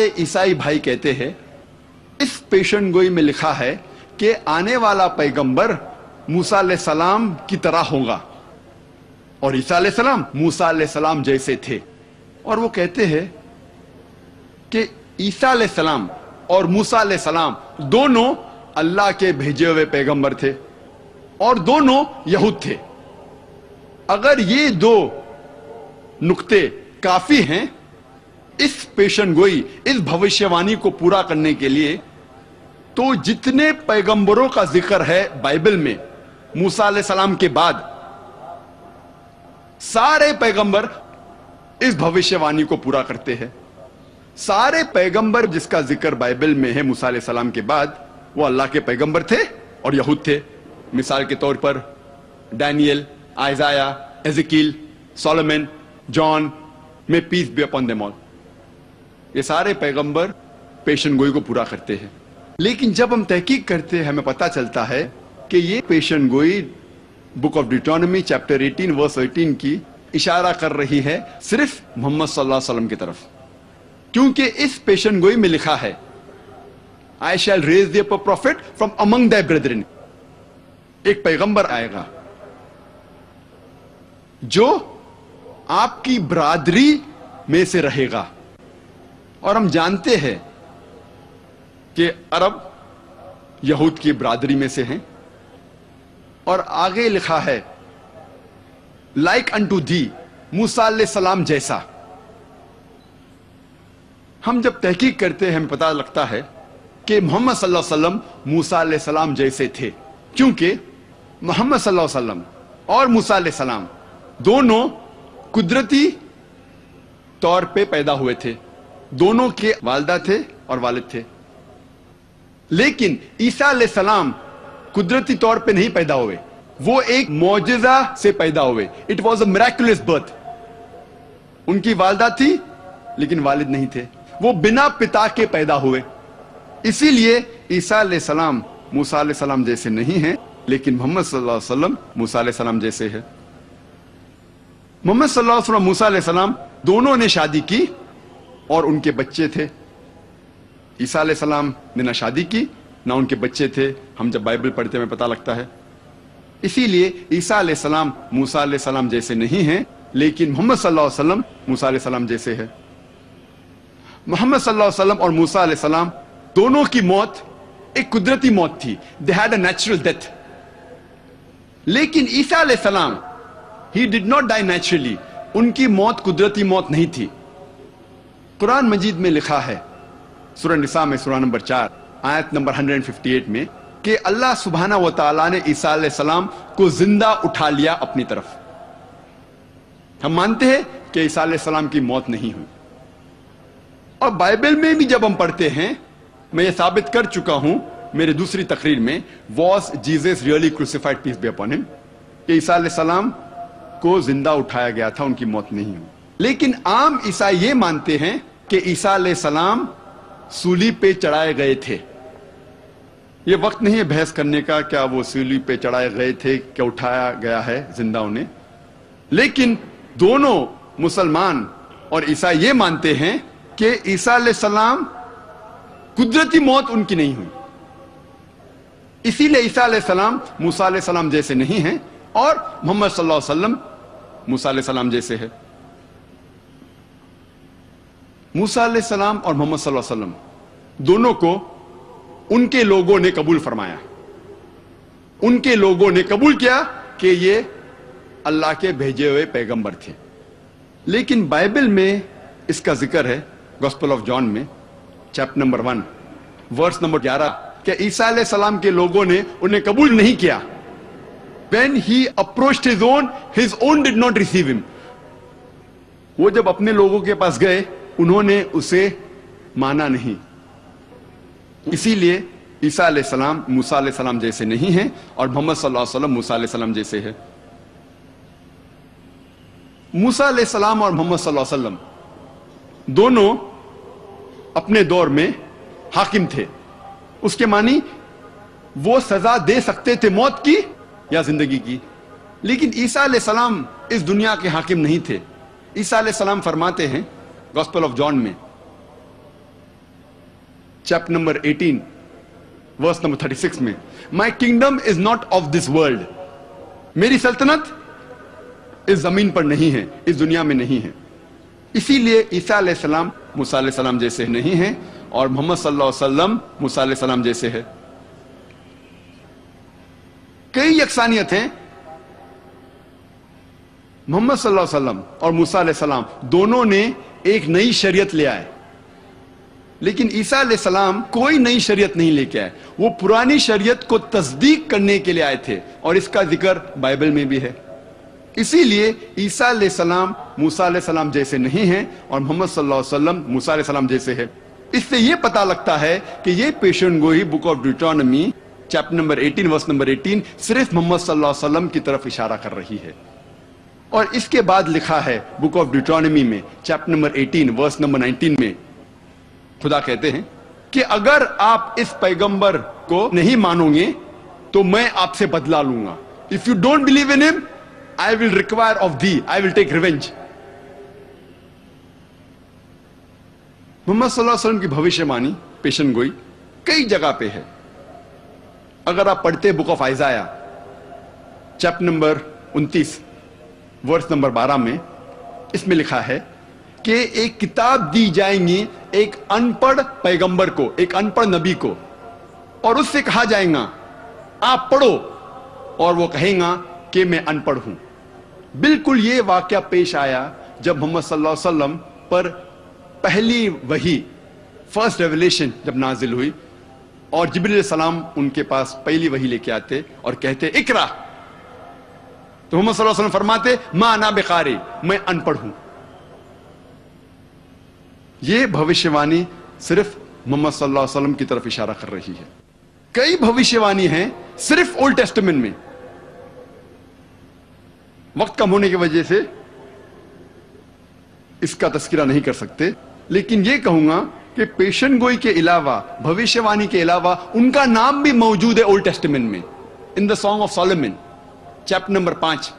हमारे ईसाई भाई कहते हैं इस पेशन गोई में लिखा है कि आने वाला पैगंबर मूसा अलैहिस्सलाम की तरह होगा और ईसा अलैहिस्सलाम मूसा अलैहिस्सलाम जैसे थे। और वो कहते हैं कि ईसा अलैहिस्सलाम और मूसा अलैहिस्सलाम दोनों अल्लाह के भेजे हुए पैगंबर थे और दोनों यहूद थे। अगर ये दो नुक्ते काफी हैं इस पेशन गोई, इस भविष्यवाणी को पूरा करने के लिए, तो जितने पैगंबरों का जिक्र है बाइबल में मूसा अलैहिस्सलाम के बाद, सारे पैगंबर इस भविष्यवाणी को पूरा करते हैं। सारे पैगंबर जिसका जिक्र बाइबल में है मूसा अलैहिस्सलाम के बाद, वो अल्लाह के पैगंबर थे और यहूद थे। मिसाल के तौर पर Daniel, Isaiah, Ezekiel, Solomon, John, may peace be upon them all, ये सारे पैगंबर पेशन गोई को पूरा करते हैं। लेकिन जब हम तहकीक करते हैं हमें पता चलता है कि ये पेशन गोई बुक ऑफ डिटोनॉमी चैप्टर 18 वर्स 18 की इशारा कर रही है सिर्फ मोहम्मद सल्लल्लाहु अलैहि वसल्लम की तरफ, क्योंकि इस पेशन गोई में लिखा है I shall raise the prophet from among their brethren, एक पैगंबर आएगा जो आपकी बरादरी में से रहेगा। और हम जानते हैं कि अरब यहूद की बरादरी में से हैं। और आगे लिखा है लाइक अनटू दी, मूसा अलैहिस्सलाम जैसा। हम जब तहकीक करते हैं हमें पता लगता है कि मोहम्मद सल्लल्लाहु अलैहि वसल्लम मूसा अलैहिस्सलाम जैसे थे, क्योंकि मोहम्मद सल्लल्लाहु अलैहि वसल्लम और मूसा अलैहिस्सलाम दोनों कुदरती तौर पे पैदा हुए थे, दोनों के वालिदा थे और वालिद थे। लेकिन ईसा अलैहिस्सलाम कुदरती तौर पे नहीं पैदा हुए, वो एक मौजज़ा से पैदा हुए। It was a miraculous birth. उनकी वालिदा थी लेकिन वालिद नहीं थे, वो बिना पिता के पैदा हुए। इसीलिए ईसा अलैहिस्सलाम मूसा अलैहिस्सलाम जैसे नहीं हैं, लेकिन मोहम्मद सल्लल्लाहु अलैहि वसल्लम मूसा अलैहिस्सलाम जैसे है। मोहम्मद सल्लल्लाहु अलैहि वसल्लम मूसा अलैहिस्सलाम दोनों ने शादी की और उनके बच्चे थे। ईसा अलैहिस्सलाम ने ना शादी की ना उनके बच्चे थे। हम जब बाइबल पढ़ते हैं पता लगता है। इसीलिए ईसा अलैहिस्सलाम मूसा अलैहिस्सलाम जैसे नहीं हैं, लेकिन मोहम्मद सल्लल्लाहु अलैहि वसल्लम मूसा अलैहिस्सलाम जैसे है। मोहम्मद सल्लल्लाहु अलैहि वसल्लम और मूसा अलैहिस्सलाम दोनों की मौत एक कुदरती मौत थी। They had a natural death. लेकिन ईसा अलैहिस्सलाम he did not die naturally, उनकी मौत कुदरती मौत नहीं थी। कुरान मजीद में लिखा है सूरह निसा में सूरह नंबर 4 आयत नंबर 158 में कि अल्लाह सुब्हाना व तआला ने ईसा अलैहिस्सलाम को जिंदा उठा लिया अपनी तरफ। हम मानते हैं कि ईसा अलैहिस्सलाम की मौत नहीं हुई। और बाइबल में भी जब हम पढ़ते हैं, मैं ये साबित कर चुका हूं मेरी दूसरी तकरीर में, was Jesus really crucified peace be upon him, कि ईसा अलैहिस्सलाम को जिंदा उठाया गया था, उनकी मौत नहीं हुई। लेकिन आम ईसाई ये मानते हैं कि ईसा अलैहिस्सलाम सूली पे चढ़ाए गए थे। ये वक्त नहीं है बहस करने का क्या वो सूली पे चढ़ाए गए थे, क्या उठाया गया है जिंदा उन्हें। लेकिन दोनों मुसलमान और ईसाई ये मानते हैं कि ईसा अलैहिस्सलाम कुदरती मौत उनकी नहीं हुई। इसीलिए ईसा अलैहिस्सलाम मूसा अलैहिस्सलाम जैसे नहीं हैं और मोहम्मद सल्लल्लाहु अलैहि वसल्लम मूसा अलैहिस्सलाम जैसे है। मूसा अलैहिस्सलाम और मोहम्मद सल्लल्लाहु अलैहि वसल्लम दोनों को उनके लोगों ने कबूल फरमाया। उनके लोगों ने कबूल किया कि ये अल्लाह के भेजे हुए पैगंबर थे। लेकिन बाइबल में इसका जिक्र है गॉस्पेल ऑफ जॉन में चैप्टर नंबर 1 वर्स नंबर 11 कि ईसा अलैहिस्सलाम के लोगों ने उन्हें कबूल नहीं किया। When he approached his own did not receive him. वो जब अपने लोगों के पास गए उन्होंने उसे माना नहीं। इसीलिए ईसा अलैहिस्सलाम मूसा अलैहिस्सलाम जैसे नहीं हैं और मोहम्मद सल्लल्लाहु अलैहि वसल्लम मूसा अलैहिस्सलाम जैसे है। मूसा अलैहिस्सलाम और मोहम्मद सल्लल्लाहु अलैहि वसल्लम दोनों अपने दौर में हाकिम थे। उसके मानी वो सजा दे सकते थे मौत की या जिंदगी की। लेकिन ईसा अलैहिस्सलाम इस दुनिया के हाकिम नहीं थे। ईसा अलैहिस्सलाम फरमाते हैं गॉस्पेल ऑफ जॉन में चैप्टर नंबर 18 वर्स नंबर 36 में, माई kingdom is not of this world, मेरी सल्तनत इस जमीन पर नहीं है, इस दुनिया में नहीं है। इसीलिए ईसा अलैहिस्सलाम मूसा अलैहिस्सलाम जैसे नहीं हैं और मोहम्मद सल्लल्लाहु अलैहि वसल्लम मूसा अलैहिस्सलाम जैसे है। कई यकसानियत हैं। मोहम्मद सल्लल्लाहु अलैहि वसल्लम और मूसा अलैहिस्सलाम दोनों ने एक नई शरीयत ले आए, लेकिन ईसा अलैहिस्सलाम कोई नई शरीयत नहीं लेके आए, वो पुरानी शरीयत को तस्दीक करने के लिए आए थे और इसका जिक्र बाइबल में भी है। इसीलिए ईसा अलैहिस्सलाम मूसा अलैहिस्सलाम जैसे नहीं हैं और मोहम्मद सल्लल्लाहु अलैहि वसल्लम मूसा अलैहिस्सलाम जैसे है। इससे यह पता लगता है कि यह पेशन गोई book of Deuteronomy chapter number 18 verse number 18 सिर्फ मोहम्मद सल्लल्लाहु अलैहि वसल्लम की तरफ इशारा कर रही है। और इसके बाद लिखा है बुक ऑफ ड्यूटोनॉमी में चैप्टर नंबर 18 वर्स नंबर 19 में, खुदा कहते हैं कि अगर आप इस पैगंबर को नहीं मानोगे तो मैं आपसे बदला लूंगा। If you don't believe in him I will require of thee, I will take revenge. Muhammad सल्लल्लाहु अलैहि वसल्लम की भविष्यवाणी पेशन गोई कई जगह पे है। अगर आप पढ़ते book of Isaiah chapter number 29 verse number 12 में, इसमें लिखा है कि एक किताब दी जाएगी एक अनपढ़ पैगंबर को, एक अनपढ़ नबी को, और उससे कहा जाएगा आप पढ़ो, और वो कहेगा कि मैं अनपढ़ हूं। बिल्कुल ये वाकया पेश आया जब मोहम्मद सल्लल्लाहु अलैहि वसल्लम पर पहली वही फर्स्ट रेवलेशन जब नाजिल हुई और जिब्रील सलाम उनके पास पहली वही लेके आते और कहते इकरा, तो मोहम्मद सल्लल्लाहु अलैहि वसल्लम फरमाते मा अना बिकारी, मैं अनपढ़ हूं। यह भविष्यवाणी सिर्फ मोहम्मद सल्लल्लाहु अलैहि वसल्लम की तरफ इशारा कर रही है। कई भविष्यवाणी हैं सिर्फ ओल्ड टेस्टामेंट में। वक्त कम होने की वजह से इसका तस्करा नहीं कर सकते, लेकिन यह कहूंगा कि पेशन गोई के अलावा, भविष्यवाणी के अलावा उनका नाम भी मौजूद है ओल्ड टेस्टामेंट में। In the Song of Solomon chapter number 5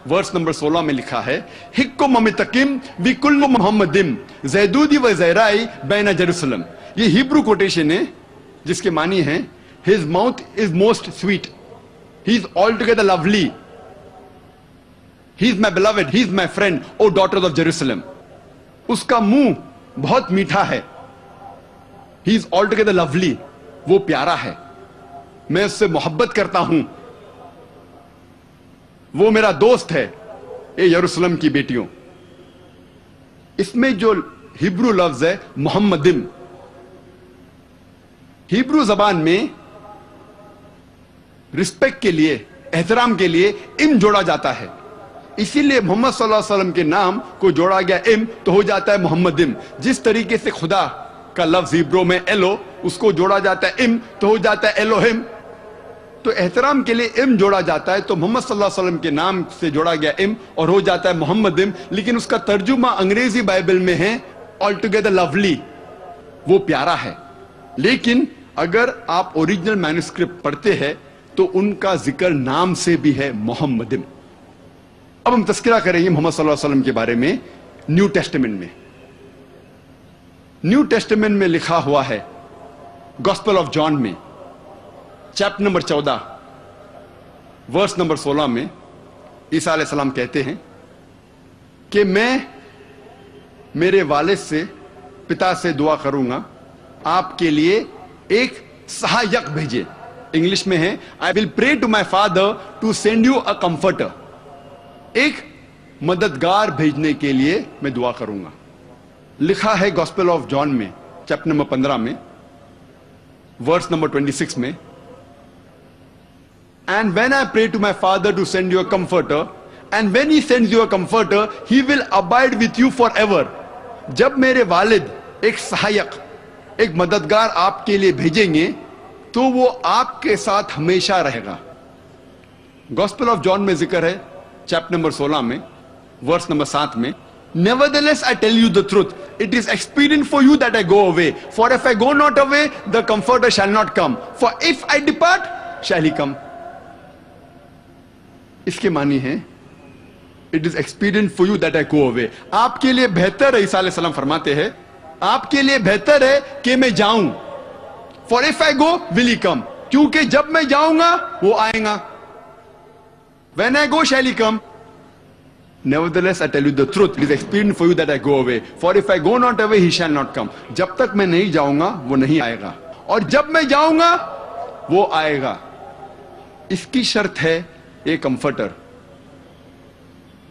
verse number 16 में लिखा है हिक्कुम ममितकिम बिकुल्लु मुहम्मदिम ज़ैदूदी व ज़ैराई बैना जेरूसलम। ये हिब्रू कोटेशन है जिसके मानी है his mouth is most sweet, he is altogether lovely, he is my beloved, he is my friend O daughters of Jerusalem. उसका मुंह बहुत मीठा है, he is altogether lovely, वो प्यारा है, मैं उससे मोहब्बत करता हूं, वो मेरा दोस्त है, ए यरूशलेम की बेटियों। इसमें जो हिब्रू लफ्ज है मोहम्मदिम, हिब्रू जबान में रिस्पेक्ट के लिए, एहतराम के लिए इम जोड़ा जाता है। इसीलिए मोहम्मद सल्लल्लाहु अलैहि वसल्लम के नाम को जोड़ा गया इम तो हो जाता है मोहम्मदिम। जिस तरीके से खुदा का लफ्ज हिब्रू में एलो, उसको जोड़ा जाता है इम तो हो जाता है एलोहिम। तो एहतराम के लिए इम जोड़ा जाता है, तो मोहम्मद सल्लल्लाहु अलैहि वसल्लम के नाम से जोड़ा गया इम और हो जाता है मोहम्मदिम। लेकिन उसका तर्जुमा अंग्रेजी बाइबल में है ऑल टुगेदर लवली, वो प्यारा है। लेकिन अगर आप ओरिजिनल मैन्युस्क्रिप्ट पढ़ते हैं तो उनका जिक्र नाम से भी है मोहम्मदिम। अब हम तस्करा करेंगे मोहम्मद सल्लल्लाहु अलैहि वसल्लम के बारे में न्यू टेस्टामेंट में। न्यू टेस्टामेंट में लिखा हुआ है गॉस्पेल ऑफ जॉन में चैप्टर नंबर 14 वर्स नंबर 16 में ईसा अलैहि सलाम कहते हैं कि मैं मेरे वालिद से, पिता से दुआ करूंगा आपके लिए एक सहायक भेजे। इंग्लिश में है I will pray to my father to send you a comforter. एक मददगार भेजने के लिए मैं दुआ करूंगा। लिखा है गॉस्पेल ऑफ जॉन में चैप्टर नंबर 15 में वर्स नंबर 26 में, and when I pray to my father to send you a comforter, and when he sends you a comforter, he will abide with you forever। जब मेरे वालिद एक सहायक, एक मददगार आपके लिए भेजेंगे तो वो आपके साथ हमेशा रहेगा। गॉस्पेल ऑफ जॉन में जिक्र है चैप्टर नंबर 16 में वर्स नंबर 7 में, Nevertheless I tell you the truth, it is expedient for you that I go away, for if I go not away the comforter shall not come, for if I depart shall he come। इसके मानी है it is expedient for you that I go away. आपके लिए बेहतर है, ईसा अलैहि सलाम फरमाते हैं आपके लिए बेहतर है कि मैं जाऊं, For if I go, will he come? کیونکہ جب میں جاؤں گا وہ آئیں گا. When I go, shall he come? Nevertheless, I tell you the truth. It is expedient for you that I go away. For if I go not away, he shall not come. جب تک میں نہیں جاؤں گا وہ نہیں آئے گا, اور جب میں جاؤں گا وہ آئے گا. اس کی شرط ہے یہ کمفرٹر,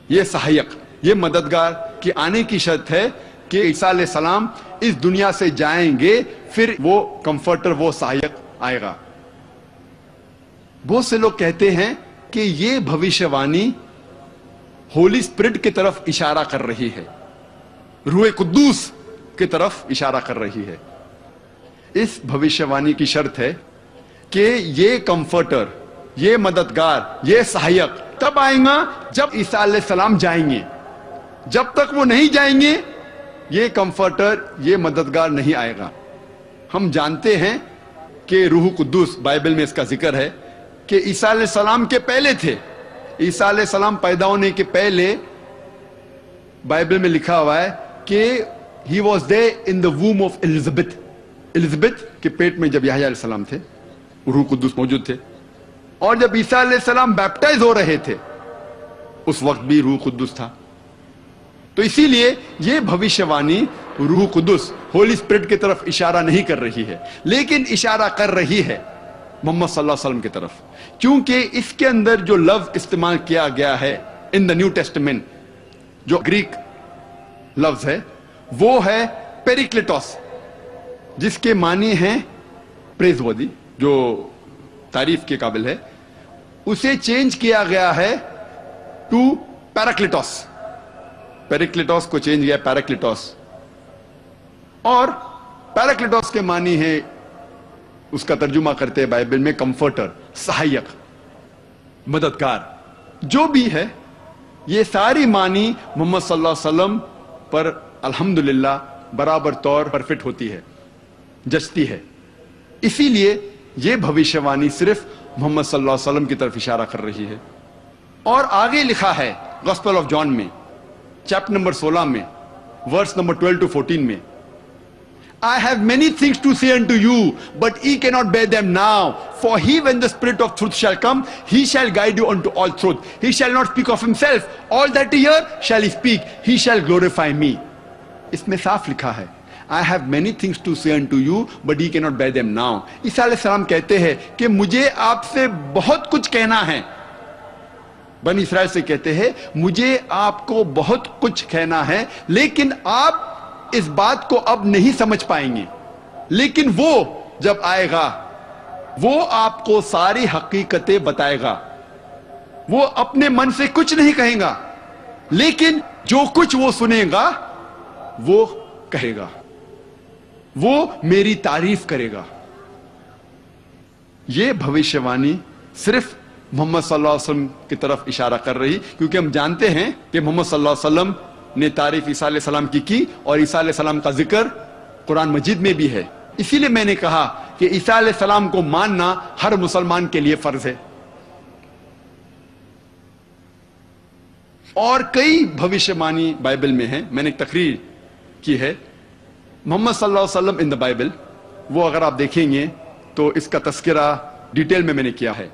یہ سہایک, یہ مددگار کی آنے کی شرط ہے کہ عیسیٰ علیہ السلام اس دنیا سے جائیں گے, پھر وہ کمفرٹر, وہ سہایک آئے گا. بہت سے لوگ کہتے ہیں کہ یہ بھوشیوانی ہولی اسپرٹ کی طرف اشارہ کر رہی ہے, روح قدوس کی طرف اشارہ کر رہی ہے. اس بھوشیوانی کی شرط ہے کہ یہ کمفرٹر, یہ مددگار, یہ سہایک تب آئیں گا جب عیسیٰ علیہ السلام جائیں گے. جب تک وہ نہیں جائیں گے یہ کمفرٹر, یہ مددگار نہیں آئے گا. ہم جانتے ہیں کہ روح قدوس, بائبل میں اس کا ذکر ہے کہ عیسیٰ علیہ السلام کے پہلے تھے. عیسیٰ علیہ السلام پیدا ہونے کے پہلے بائبل میں لکھا ہوا ہے کہ he was there in the womb of Elizabeth. Elizabeth کے پیٹ میں جب یحییٰ علیہ السلام تھے, روح قدوس موجود تھے. اور جب عیسیٰ علیہ السلام بیپٹائز ہو رہے تھے اس وقت بھی روح قدوس تھا. تو اسی لیے یہ بھوشیوانی روح قدس, ہولی اسپرٹ کی طرف اشارہ نہیں کر رہی ہے, لیکن اشارہ کر رہی ہے محمد صلی اللہ علیہ وسلم کی طرف, کیونکہ اس کے اندر جو لفظ استعمال کیا گیا ہے ان دا نیو ٹیسٹمنٹ, جو گریک لفظ ہے وہ ہے پیریکلیٹوس, جس کے معنی ہیں پریز ودی, جو تعریف کے قابل ہے. اسے چینج کیا گیا ہے ٹو پیراکلیٹوس. پیریکلیٹوس کو چینج کیا پیراکلیٹوس, اور پیراکلیٹوس کے معنی ہے, اس کا ترجمہ کرتے ہیں بائبل میں کمفرٹر, سہایک, مددگار. جو بھی ہے یہ ساری معنی محمد صلی اللہ علیہ وسلم پر الحمدللہ برابر طور پر فٹ ہوتی ہے, جچتی ہے. اسی لیے یہ بھوشیوانی صرف محمد صلی اللہ علیہ وسلم کی طرف اشارہ کر رہی ہے. اور آگے لکھا ہے گوسپل آف جان میں چیپٹر نمبر 16 میں ورس نمبر 12 to 14 میں, I have many things to say unto you, but ye cannot bear them now. For he, when the Spirit of truth shall come, he shall guide you unto all truth. He shall not speak of himself. All that he hear shall he speak. He shall glorify me. اس میں صاف لکھا ہے I have many things to say unto you, but ye cannot bear them now. عیسیٰ علیہ السلام کہتے ہیں کہ مجھے آپ سے بہت کچھ کہنا ہے. بنی اسرائیل سے کہتے ہیں مجھے آپ کو بہت کچھ کہنا ہے, لیکن آپ اس بات کو اب نہیں سمجھ پائیں گے. لیکن وہ جب آئے گا وہ آپ کو ساری حقیقتیں بتائے گا. وہ اپنے من سے کچھ نہیں کہیں گا, لیکن جو کچھ وہ سنے گا وہ کہے گا, وہ میری تعریف کرے گا. یہ بھوشیوانی صرف محمد صلی اللہ علیہ وسلم کی طرف اشارہ کر رہی, کیونکہ ہم جانتے ہیں کہ محمد صلی اللہ علیہ وسلم نے تعریف عیسیٰ علیہ السلام کی, اور عیسیٰ علیہ السلام کا ذکر قرآن مجید میں بھی ہے. اسی لیے میں نے کہا کہ عیسیٰ علیہ السلام کو ماننا ہر مسلمان کے لیے فرض ہے. اور کئی بھوشیوانی بائبل میں ہیں, میں نے ایک تقریر کی ہے محمد صلی اللہ علیہ وسلم ان دا بائبل, وہ اگر آپ دیکھیں گے تو اس کا تذکرہ ڈیٹیل میں نے کیا ہے.